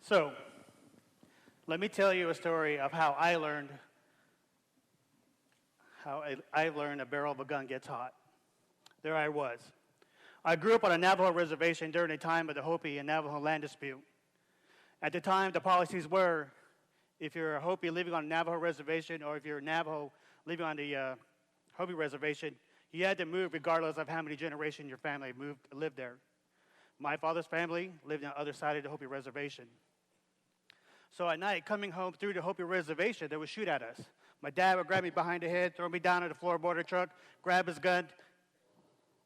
So, let me tell you a story of how I learned a barrel of a gun gets hot. There I was. I grew up on a Navajo reservation during the time of the Hopi and Navajo land dispute. At the time, the policies were, if you're a Hopi living on a Navajo reservation or if you're a Navajo living on the Hopi reservation, you had to move regardless of how many generations your family lived there. My father's family lived on the other side of the Hopi reservation. So at night, coming home through the Hopi reservation, they would shoot at us. My dad would grab me behind the head, throw me down on the floorboard of the truck, grab his gun,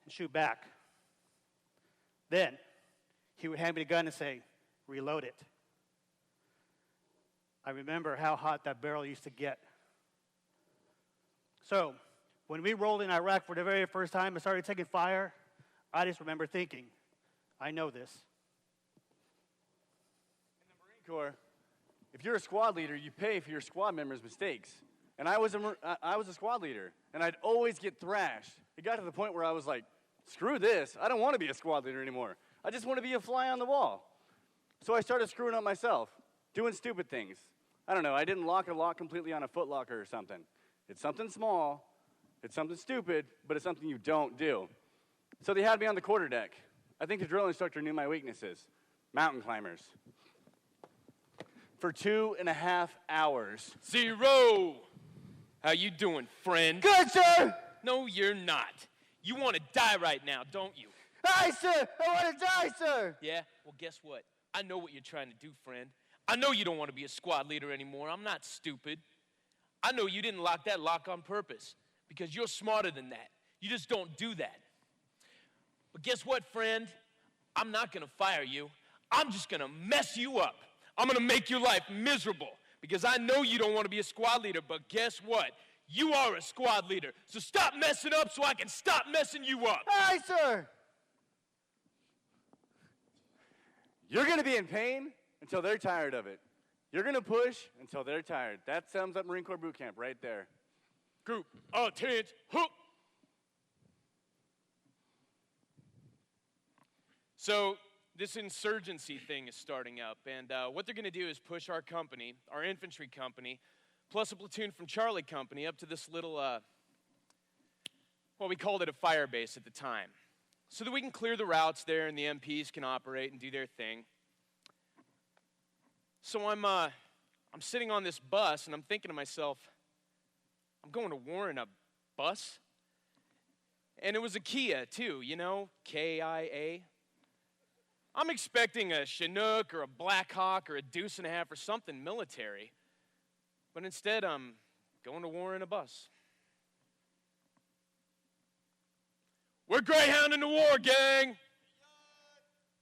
and shoot back. Then, he would hand me the gun and say, reload it. I remember how hot that barrel used to get. So, when we rolled in Iraq for the very first time and started taking fire, I just remember thinking, I know this. In the Marine Corps, if you're a squad leader, you pay for your squad members' mistakes. And I was a squad leader, and I'd always get thrashed. It got to the point where I was like, screw this. I don't want to be a squad leader anymore. I just want to be a fly on the wall. So I started screwing up myself, doing stupid things. I don't know, I didn't lock a lock completely on a foot locker or something. It's something small, it's something stupid, but it's something you don't do. So they had me on the quarterdeck. I think the drill instructor knew my weaknesses. Mountain climbers. For 2.5 hours. Zero! How you doing, friend? Good, sir! No, you're not. You want to die right now, don't you? Aye, sir! I want to die, sir! Yeah? Well, guess what? I know what you're trying to do, friend. I know you don't want to be a squad leader anymore. I'm not stupid. I know you didn't lock that lock on purpose because you're smarter than that. You just don't do that. But guess what, friend? I'm not going to fire you. I'm just going to mess you up. I'm going to make your life miserable because I know you don't want to be a squad leader, but guess what? You are a squad leader. So stop messing up so I can stop messing you up. Aye, sir! You're going to be in pain until they're tired of it. You're going to push until they're tired. That sums up Marine Corps boot camp right there. Group, attention, hook. So this insurgency thing is starting up, and what they're going to do is push our company, our infantry company, plus a platoon from Charlie Company up to this little, well, we called it a fire base at the time, so that we can clear the routes there and the MPs can operate and do their thing. So I'm sitting on this bus, and I'm thinking to myself, I'm going to war in a bus? And it was a Kia, too, you know, K-I-A. I'm expecting a Chinook or a Black Hawk or a Deuce and a Half or something military. But instead, I'm going to war in a bus. We're Greyhound in the war, gang.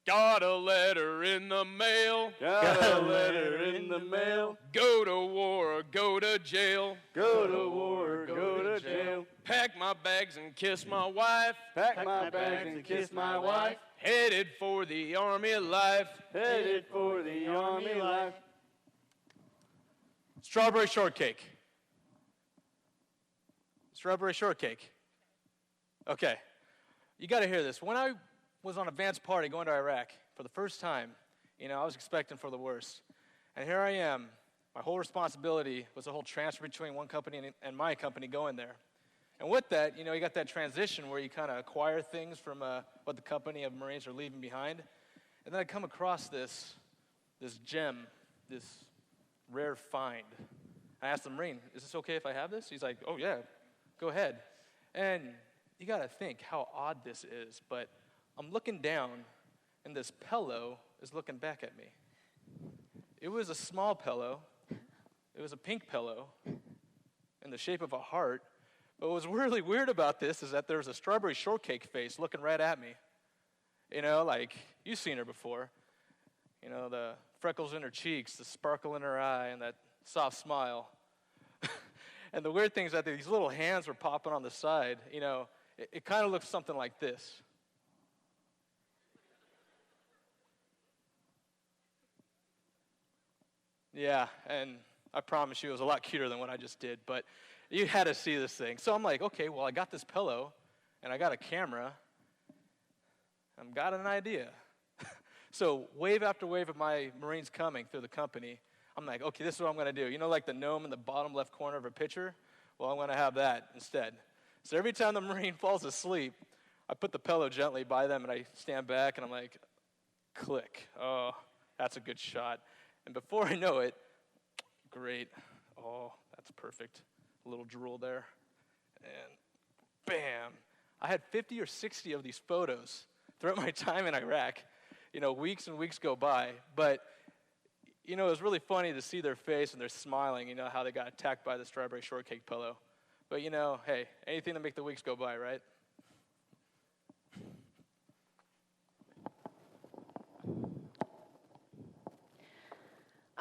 Got a letter in the mail. Got a letter in the mail. Go to war or go to jail. Go to war or go to jail. Pack my bags and kiss my wife. Pack my bags and kiss my wife. Headed for the army life. Headed for the army life. Strawberry shortcake. Strawberry shortcake. Okay. You got to hear this. When I was on advance party going to Iraq for the first time, I was expecting for the worst. And here I am. My whole responsibility was the whole transfer between one company and my company going there. And with that, you got that transition where you kind of acquire things from what the company of Marines are leaving behind. And then I come across this gem, this rare find. I asked the Marine, is this okay if I have this? He's like, oh yeah, go ahead. And you got to think how odd this is, but I'm looking down, and this pillow is looking back at me. It was a small pillow. It was a pink pillow in the shape of a heart. But what was really weird about this is that there was a strawberry shortcake face looking right at me. Like, you've seen her before. The freckles in her cheeks, the sparkle in her eye, and that soft smile. And the weird thing is that these little hands were popping on the side. It kind of looks something like this. Yeah, and I promise you it was a lot cuter than what I just did, but you had to see this thing. So I'm like, okay, well, I got this pillow, and I got a camera. I've got an idea. So wave after wave of my Marines coming through the company, I'm like, okay, this is what I'm going to do. You know, like the gnome in the bottom left corner of a picture? Well, I'm going to have that instead. So every time the Marine falls asleep, I put the pillow gently by them, and I stand back, and I'm like, click. Oh, that's a good shot. And before I know it, great. Oh, that's perfect. A little drool there. And bam. I had 50 or 60 of these photos throughout my time in Iraq. You know, weeks and weeks go by. But, you know, it was really funny to see their face and they're smiling, you know, how they got attacked by the strawberry shortcake pillow. But, you know, hey, anything to make the weeks go by, right?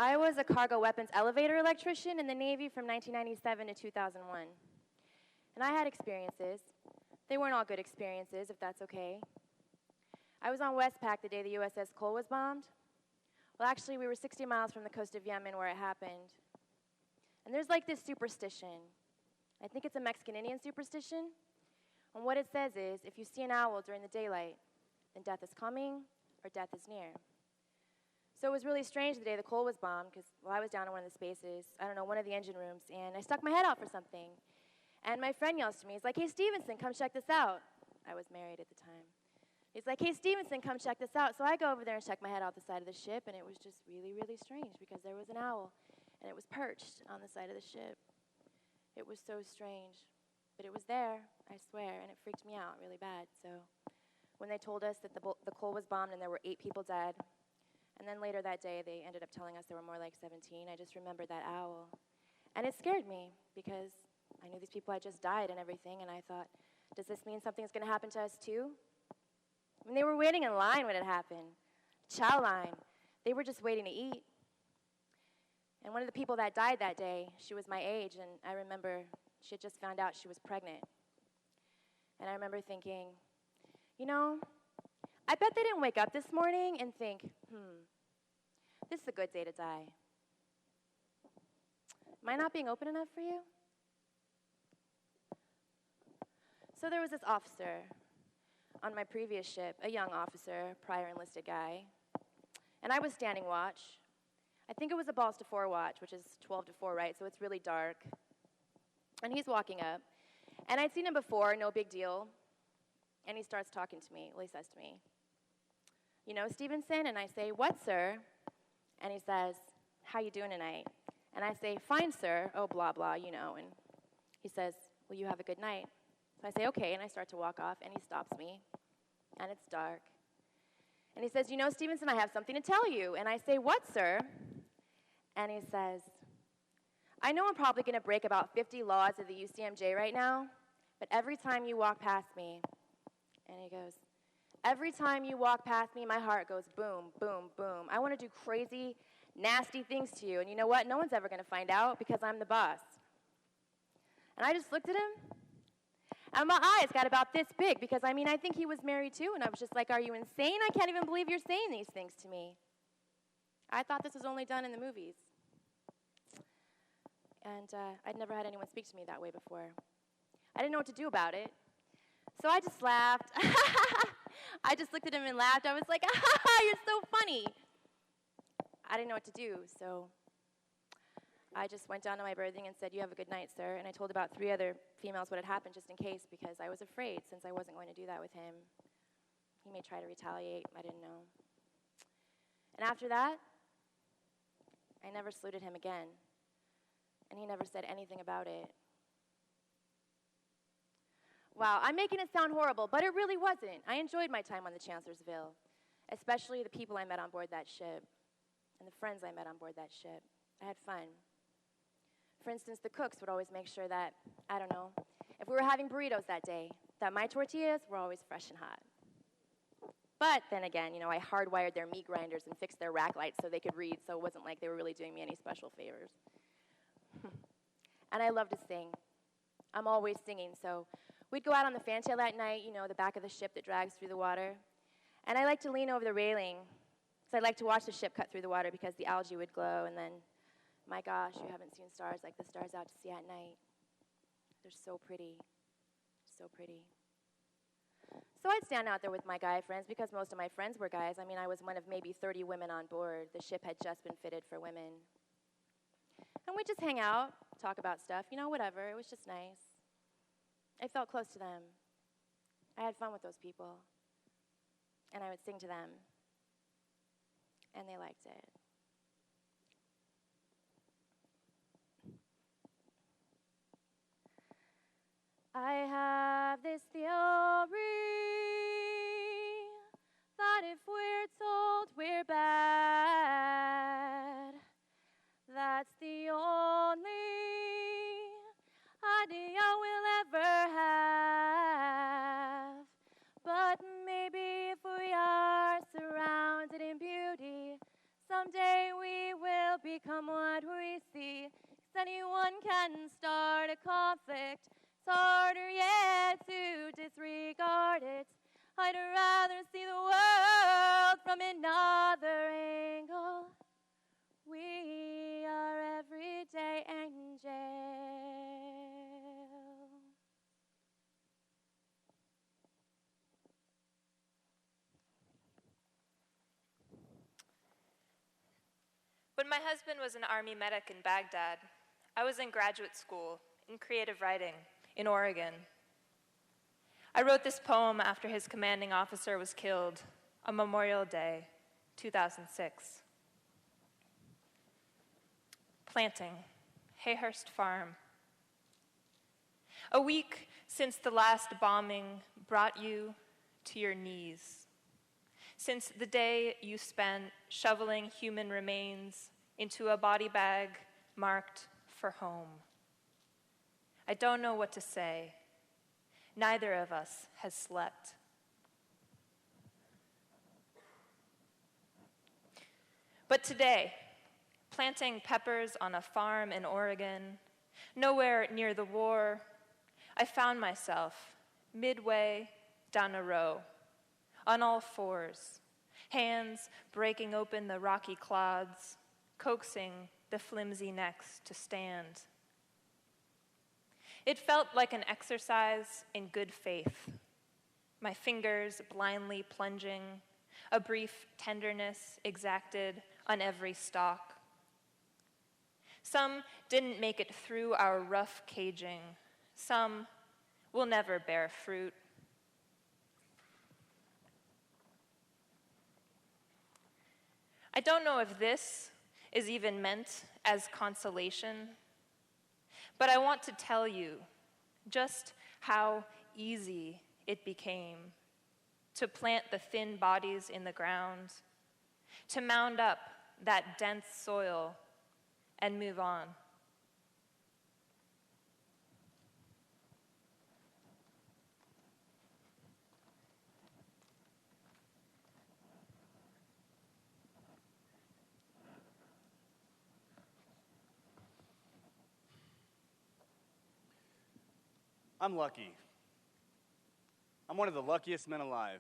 I was a cargo weapons elevator electrician in the Navy from 1997 to 2001. And I had experiences. They weren't all good experiences, if that's okay. I was on Westpac the day the USS Cole was bombed. Well, actually, we were 60 miles from the coast of Yemen where it happened. And there's like this superstition. I think it's a Mexican Indian superstition. And what it says is, if you see an owl during the daylight, then death is coming or death is near. So it was really strange the day the Cole was bombed, because I was down in one of the spaces, I don't know, one of the engine rooms, and I stuck my head out for something. And my friend yells to me, he's like, hey, Stevenson, come check this out. I was married at the time. He's like, hey, Stevenson, come check this out. So I go over there and check my head out the side of the ship, and it was just really, really strange, because there was an owl, and it was perched on the side of the ship. It was so strange. But it was there, I swear, and it freaked me out really bad. So when they told us that the Cole was bombed and there were 8 people dead, and then later that day, they ended up telling us there were more like 17. I just remembered that owl. And it scared me because I knew these people had just died and everything, and I thought, does this mean something's going to happen to us too? I mean, they were waiting in line when it happened. Chow line. They were just waiting to eat. And one of the people that died that day, she was my age, and I remember she had just found out she was pregnant. And I remember thinking, you know, I bet they didn't wake up this morning and think, this is a good day to die. Am I not being open enough for you? So there was this officer on my previous ship, a young officer, prior enlisted guy, and I was standing watch. I think it was a balls to 4 watch, which is 12 to 4, right? So it's really dark. And he's walking up, and I'd seen him before, no big deal. And he starts talking to me. Well, he says to me, you know, Stevenson? And I say, what, sir? And he says, how you doing tonight? And I say, fine, sir. Oh, blah, blah, you know. And he says, well, you have a good night. So I say, okay, and I start to walk off, and he stops me, and it's dark. And he says, you know, Stevenson, I have something to tell you. And I say, what, sir? And he says, I know I'm probably going to break about 50 laws of the UCMJ right now, but every time you walk past me, and he goes, every time you walk past me, my heart goes boom, boom, boom. I want to do crazy, nasty things to you. And you know what? No one's ever going to find out because I'm the boss. And I just looked at him, and my eyes got about this big because, I mean, I think he was married too. And I was just like, are you insane? I can't even believe you're saying these things to me. I thought this was only done in the movies. And I'd never had anyone speak to me that way before. I didn't know what to do about it. So I just laughed. I just looked at him and laughed. I was like, you're so funny. I didn't know what to do, so I just went down to my berthing and said, you have a good night, sir. And I told about 3 other females what had happened just in case, because I was afraid since I wasn't going to do that with him. He may try to retaliate. I didn't know. And after that, I never saluted him again. And he never said anything about it. Wow, I'm making it sound horrible, but it really wasn't. I enjoyed my time on the Chancellorsville, especially the people I met on board that ship and the friends I met on board that ship. I had fun. For instance, the cooks would always make sure that, I don't know, if we were having burritos that day, that my tortillas were always fresh and hot. But then again, you know, I hardwired their meat grinders and fixed their rack lights so they could read, so it wasn't like they were really doing me any special favors. And I love to sing. I'm always singing, so we'd go out on the fantail at night, you know, the back of the ship that drags through the water. And I like to lean over the railing, because I like to watch the ship cut through the water because the algae would glow, and then, my gosh, you haven't seen stars like the stars out to sea at night. They're so pretty, so pretty. So I'd stand out there with my guy friends because most of my friends were guys. I mean, I was one of maybe 30 women on board. The ship had just been fitted for women. And we'd just hang out, talk about stuff, whatever. It was just nice. I felt close to them. I had fun with those people. And I would sing to them. And they liked it. I have this theory that if we're told we're bad, that's the only idea we'll ever have. But maybe if we are surrounded in beauty, someday we will become what we see. 'Cause anyone can start a conflict. It's harder yet to disregard it. I'd rather see the world from another angle. We are everyday angels. When my husband was an Army medic in Baghdad, I was in graduate school in creative writing in Oregon. I wrote this poem after his commanding officer was killed on Memorial Day, 2006. Planting, Hayhurst Farm. A week since the last bombing brought you to your knees. Since the day you spent shoveling human remains into a body bag marked for home. I don't know what to say. Neither of us has slept. But today, planting peppers on a farm in Oregon, nowhere near the war, I found myself midway down a row, on all fours, hands breaking open the rocky clods, coaxing the flimsy necks to stand. It felt like an exercise in good faith, my fingers blindly plunging, a brief tenderness exacted on every stalk. Some didn't make it through our rough caging. Some will never bear fruit. I don't know if this is even meant as consolation, but I want to tell you just how easy it became to plant the thin bodies in the ground, to mound up that dense soil and move on. I'm lucky. I'm one of the luckiest men alive.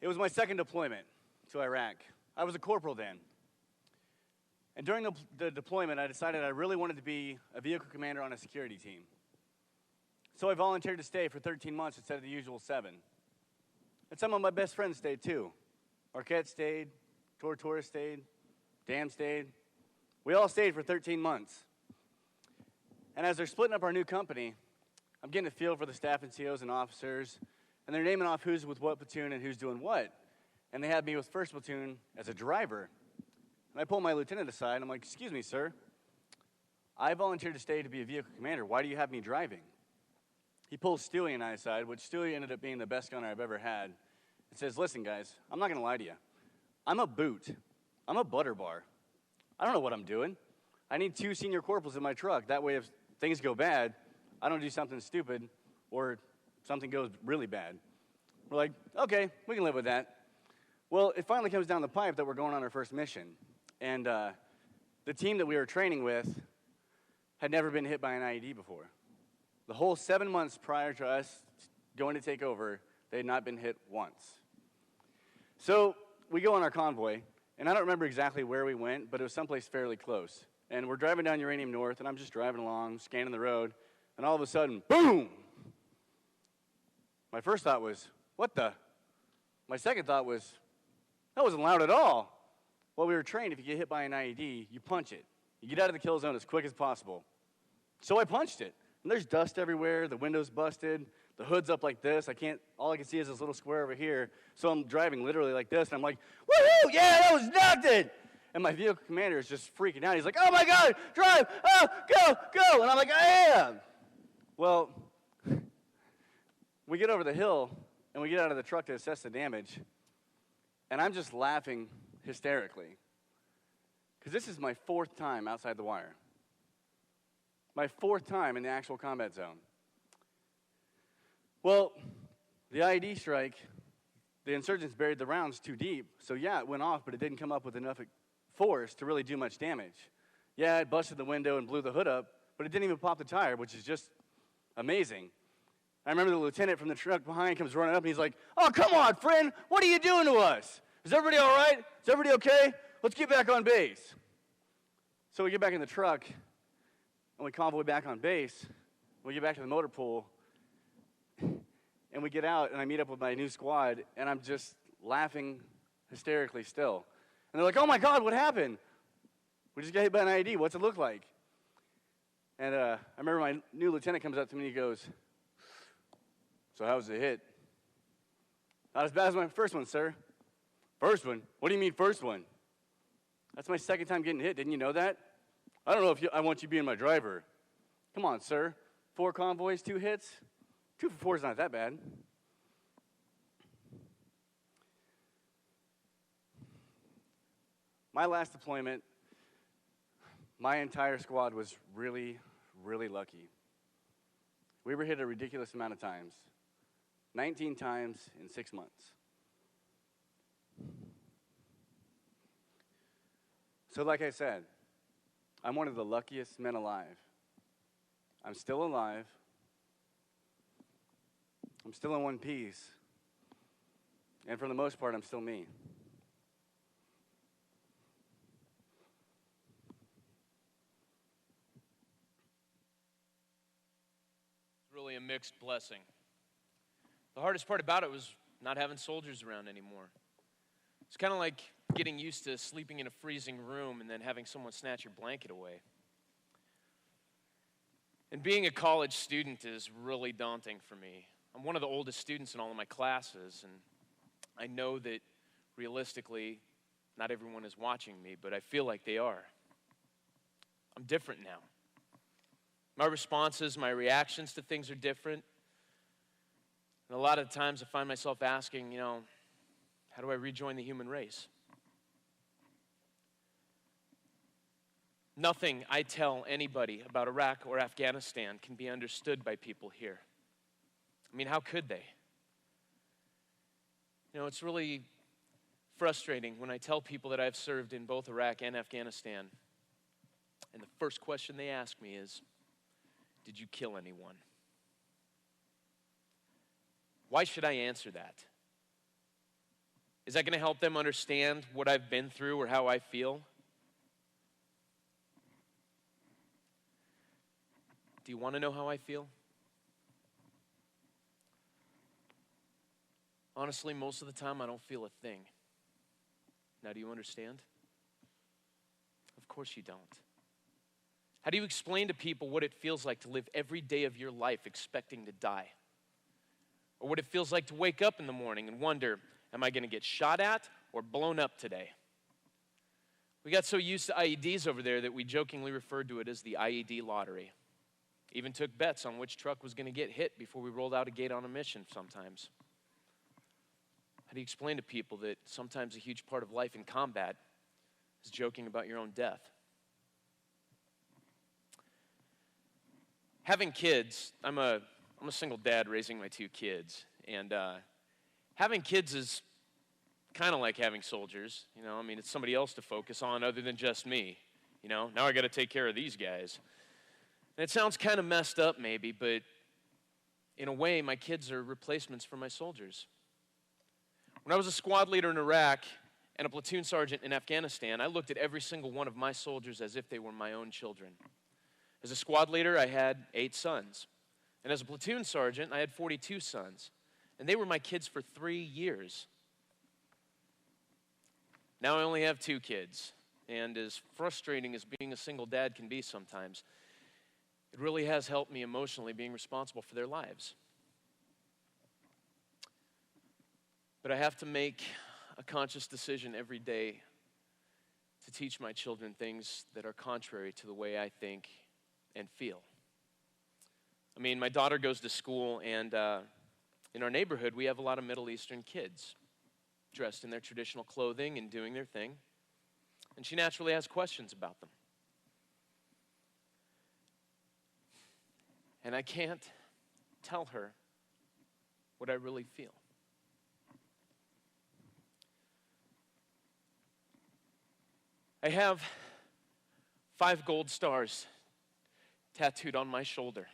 It was my second deployment to Iraq. I was a corporal then. And during the deployment, I decided I really wanted to be a vehicle commander on a security team. So I volunteered to stay for 13 months instead of the usual 7. And some of my best friends stayed too. Arquette stayed, Torres stayed, Dan stayed. We all stayed for 13 months. And as they're splitting up our new company, I'm getting a feel for the staff and COs and officers, and they're naming off who's with what platoon and who's doing what. And they had me with 1st Platoon as a driver. And I pull my lieutenant aside, and I'm like, "Excuse me, sir. I volunteered to stay to be a vehicle commander. Why do you have me driving?" He pulls Stewie and I aside, which Stewie ended up being the best gunner I've ever had, and says, "Listen, guys, I'm not going to lie to you. I'm a boot. I'm a butter bar. I don't know what I'm doing. I need 2 senior corporals in my truck. That way, if things go bad, I don't do something stupid or something goes really bad." We're like, "Okay, we can live with that." Well, it finally comes down the pipe that we're going on our first mission. And the team that we were training with had never been hit by an IED before. The whole 7 months prior to us going to take over, they had not been hit once. So we go on our convoy, and I don't remember exactly where we went, but it was someplace fairly close. And we're driving down Uranium North, and I'm just driving along, scanning the road. and all of a sudden, boom! My first thought was, what the? My second thought was, that wasn't loud at all. Well, we were trained if you get hit by an IED, you punch it. You get out of the kill zone as quick as possible. So I punched it. And there's dust everywhere, the window's busted, the hood's up like this. All I can see is this little square over here. So I'm driving literally like this, and I'm like, woohoo, yeah, that was nothing. And my vehicle commander is just freaking out. He's like, oh my God, drive, oh, go. And I'm like, I am. Well, we get over the hill, and we get out of the truck to assess the damage. And I'm just laughing hysterically. Because this is my 4th time outside the wire. My 4th time in the actual combat zone. Well, the IED strike, the insurgents buried the rounds too deep. So yeah, it went off, but it didn't come up with enough force to really do much damage. Yeah, it busted the window and blew the hood up, but it didn't even pop the tire, which is just amazing. I remember the lieutenant from the truck behind comes running up, and he's like, oh, come on, friend, what are you doing to us? Is everybody all right? Is everybody okay? Let's get back on base. So we get back in the truck, and we convoy back on base. We get back to the motor pool, and we get out, and I meet up with my new squad, and I'm just laughing hysterically still. And they're like, oh my God, what happened? We just got hit by an IED. What's it look like? And I remember my new lieutenant comes up to me and he goes, so how was the hit? Not as bad as my first one, sir. First one? What do you mean first one? That's my 2nd time getting hit. Didn't you know that? I don't know if I want you being my driver. Come on, sir. 4 convoys, 2 hits? 2 for 4 is not that bad. My last deployment, my entire squad was really, really lucky. We were hit a ridiculous amount of times. 19 times in 6 months. So like I said, I'm one of the luckiest men alive. I'm still alive. I'm still in one piece. And for the most part, I'm still me. It's really a mixed blessing. The hardest part about it was not having soldiers around anymore. It's kind of like getting used to sleeping in a freezing room and then having someone snatch your blanket away. And being a college student is really daunting for me. I'm one of the oldest students in all of my classes, and I know that realistically, not everyone is watching me, but I feel like they are. I'm different now. My responses, my reactions to things are different. And a lot of times I find myself asking, how do I rejoin the human race? Nothing I tell anybody about Iraq or Afghanistan can be understood by people here. I mean, how could they? It's really frustrating when I tell people that I've served in both Iraq and Afghanistan, and the first question they ask me is, did you kill anyone? Why should I answer that? Is that going to help them understand what I've been through or how I feel? Do you want to know how I feel? Honestly, most of the time I don't feel a thing. Now, do you understand? Of course you don't. How do you explain to people what it feels like to live every day of your life expecting to die? Or what it feels like to wake up in the morning and wonder, am I going to get shot at or blown up today? We got so used to IEDs over there that we jokingly referred to it as the IED lottery. Even took bets on which truck was going to get hit before we rolled out a gate on a mission sometimes. How do you explain to people that sometimes a huge part of life in combat is joking about your own death? Having kids, I'm a single dad raising my 2 kids, and having kids is kind of like having soldiers. It's somebody else to focus on other than just me. Now I got to take care of these guys. And it sounds kind of messed up maybe, but in a way, my kids are replacements for my soldiers. When I was a squad leader in Iraq and a platoon sergeant in Afghanistan, I looked at every single one of my soldiers as if they were my own children. As a squad leader, I had 8 sons. And as a platoon sergeant, I had 42 sons. And they were my kids for 3 years. Now I only have 2 kids. And as frustrating as being a single dad can be sometimes, it really has helped me emotionally being responsible for their lives. But I have to make a conscious decision every day to teach my children things that are contrary to the way I think and feel. I mean, my daughter goes to school, and in our neighborhood, we have a lot of Middle Eastern kids dressed in their traditional clothing and doing their thing. And she naturally has questions about them. And I can't tell her what I really feel. I have 5 gold stars tattooed on my shoulder.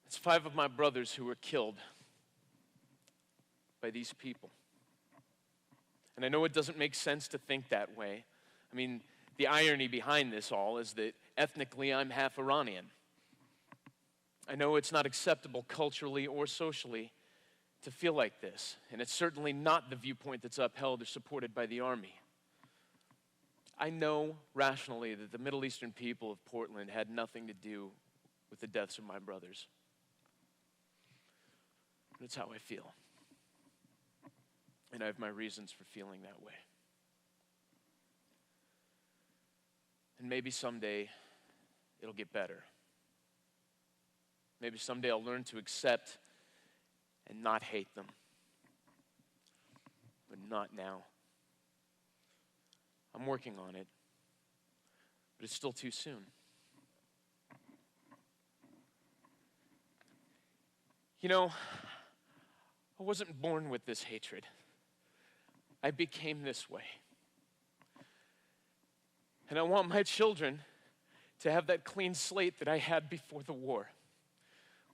It's 5 of my brothers who were killed by these people. And I know it doesn't make sense to think that way. I mean, the irony behind this all is that ethnically I'm half Iranian. I know it's not acceptable culturally or socially to feel like this, and it's certainly not the viewpoint that's upheld or supported by the Army. I know rationally that the Middle Eastern people of Portland had nothing to do with the deaths of my brothers. But it's how I feel. And I have my reasons for feeling that way. And maybe someday it'll get better. Maybe someday I'll learn to accept and not hate them. But not now. I'm working on it, but it's still too soon. You know, I wasn't born with this hatred. I became this way. And I want my children to have that clean slate that I had before the war,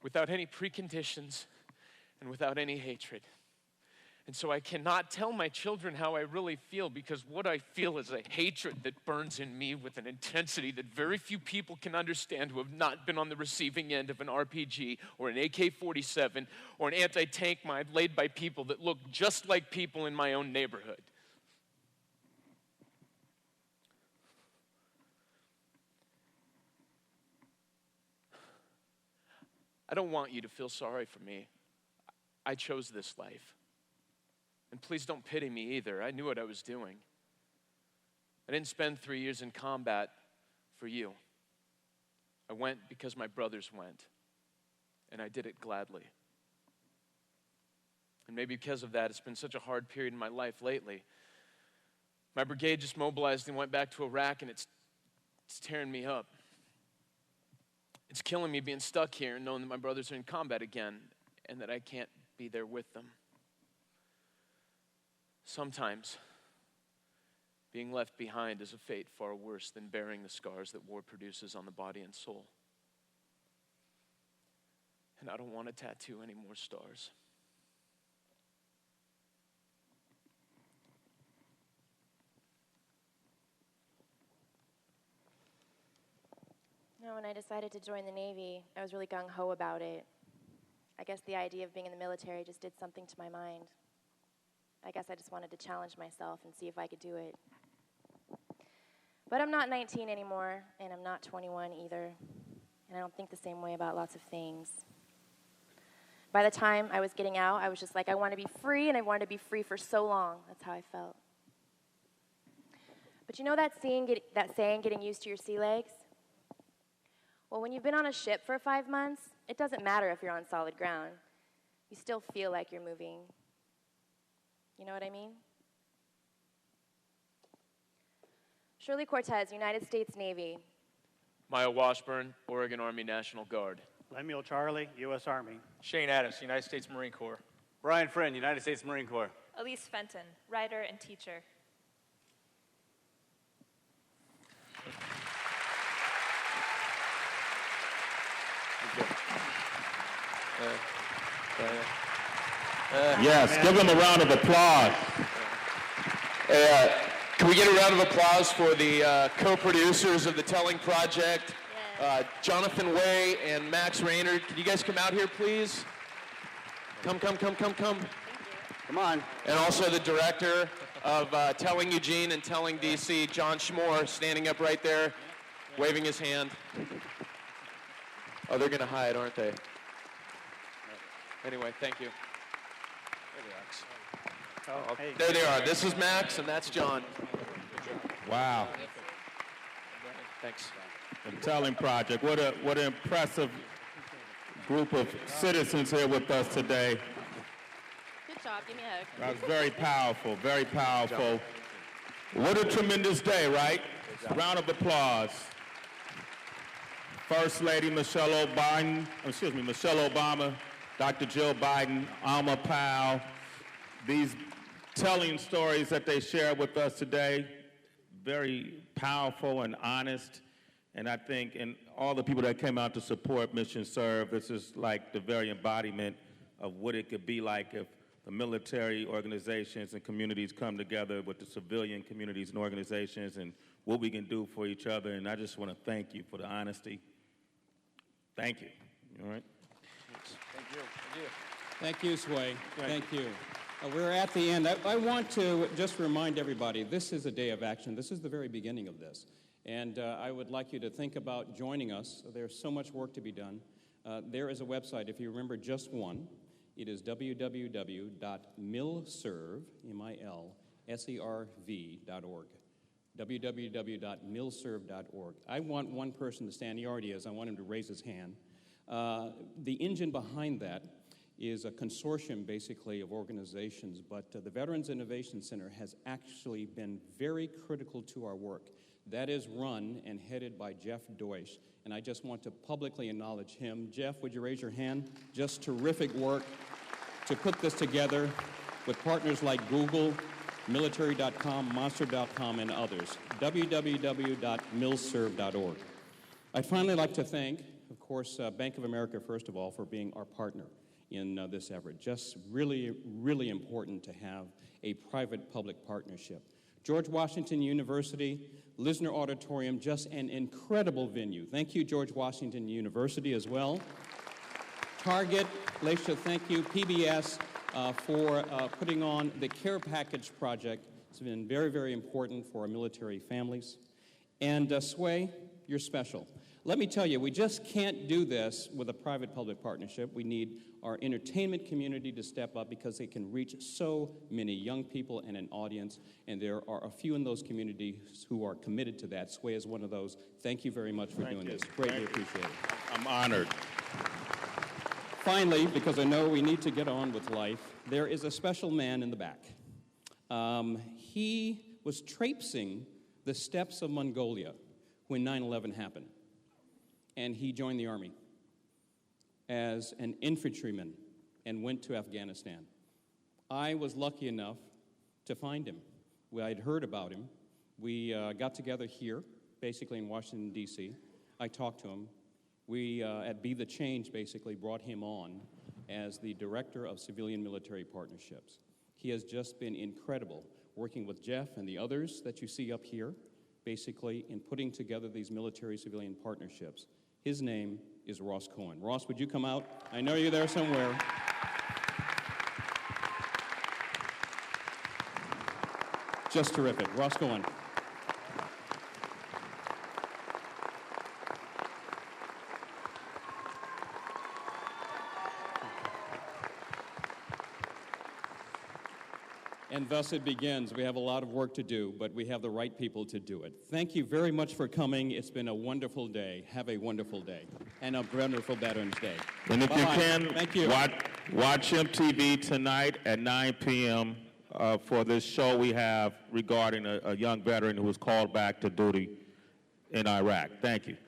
without any preconditions and without any hatred. And so I cannot tell my children how I really feel, because what I feel is a hatred that burns in me with an intensity that very few people can understand who have not been on the receiving end of an RPG or an AK-47 or an anti-tank mine laid by people that look just like people in my own neighborhood. I don't want you to feel sorry for me. I chose this life. And please don't pity me either. I knew what I was doing. I didn't spend 3 years in combat for you. I went because my brothers went. And I did it gladly. And maybe because of that, it's been such a hard period in my life lately. My brigade just mobilized and went back to Iraq, and it's tearing me up. It's killing me being stuck here and knowing that my brothers are in combat again and that I can't be there with them. Sometimes, being left behind is a fate far worse than bearing the scars that war produces on the body and soul. And I don't want to tattoo any more stars. No, when I decided to join the Navy, I was really gung-ho about it. I guess the idea of being in the military just did something to my mind. I guess I just wanted to challenge myself and see if I could do it. But I'm not 19 anymore, and I'm not 21 either. And I don't think the same way about lots of things. By the time I was getting out, I was just like, I want to be free, and I wanted to be free for so long. That's how I felt. But you know that saying, getting used to your sea legs? Well, when you've been on a ship for 5 months, it doesn't matter if you're on solid ground. You still feel like you're moving. You know what I mean? Shirley Cortez, United States Navy. Maya Washburn, Oregon Army National Guard. Lemuel Charlie, U.S. Army. Shane Addis, United States Marine Corps. Brian Friend, United States Marine Corps. Elise Fenton, writer and teacher. Yes, give them a round of applause. Can we get a round of applause for the co-producers of the Telling Project, Jonathan Way and Max Rayner? Can you guys come out here, please? Come. Come on. And also the director of Telling Eugene and Telling DC, John Schmore, standing up right there, waving his hand. Oh, they're going to hide, aren't they? Anyway, thank you. Oh, hey. There they are. This is Max, and that's John. Wow. Thanks. The Telling Project. What an impressive group of citizens here with us today. Good job. Give me a hug. That was very powerful, very powerful. What a tremendous day, right? Round of applause. First Lady Michelle Obama, Dr. Jill Biden, Alma Powell. These telling stories that they share with us today, very powerful and honest. And I think, and all the people that came out to support Mission Serve, this is like the very embodiment of what it could be like if the military organizations and communities come together with the civilian communities and organizations and what we can do for each other. And I just want to thank you for the honesty. Thank you. All right? Thank you, Sway. Thank you. We're at the end. I want to just remind everybody, this is a day of action. This is the very beginning of this. And I would like you to think about joining us. There's so much work to be done. There is a website, if you remember just one. It is www.milserv.org. www.milserv.org. I want one person to stand. He already is. I want him to raise his hand. The engine behind that is a consortium, basically, of organizations, but the Veterans Innovation Center has actually been very critical to our work. That is run and headed by Jeff Deutsch, and I just want to publicly acknowledge him. Jeff, would you raise your hand? Just terrific work to put this together with partners like Google, military.com, monster.com, and others. www.milserv.org. I'd finally like to thank, of course, Bank of America, first of all, for being our partner in this effort. Just really, really important to have a private-public partnership. George Washington University, Lisner Auditorium, just an incredible venue. Thank you, George Washington University, as well. Target, Laisha, thank you. PBS for putting on the Care Package Project. It's been very, very important for our military families. And Sway, you're special. Let me tell you, we just can't do this with a private-public partnership. We need our entertainment community to step up because they can reach so many young people and an audience, and there are a few in those communities who are committed to that. Sway is one of those. Thank you very much for doing this. Greatly appreciate it. I'm honored. Finally, because I know we need to get on with life, there is a special man in the back. He was traipsing the steppes of Mongolia when 9/11 happened, and he joined the Army as an infantryman and went to Afghanistan. I was lucky enough to find him. I'd heard about him. We got together here, basically in Washington, D.C. I talked to him. We, at Be the Change, basically brought him on as the Director of Civilian Military Partnerships. He has just been incredible, working with Jeff and the others that you see up here, basically in putting together these military-civilian partnerships. His name is Ross Cohen. Ross, would you come out? I know you're there somewhere. Just terrific. Ross Cohen. And thus it begins. We have a lot of work to do, but we have the right people to do it. Thank you very much for coming. It's been a wonderful day. Have a wonderful day. And a wonderful Veterans Day. And if Bye-bye. you can, Thank you. watch MTV tonight at 9 p.m. For this show we have regarding a young veteran who was called back to duty in Iraq. Thank you.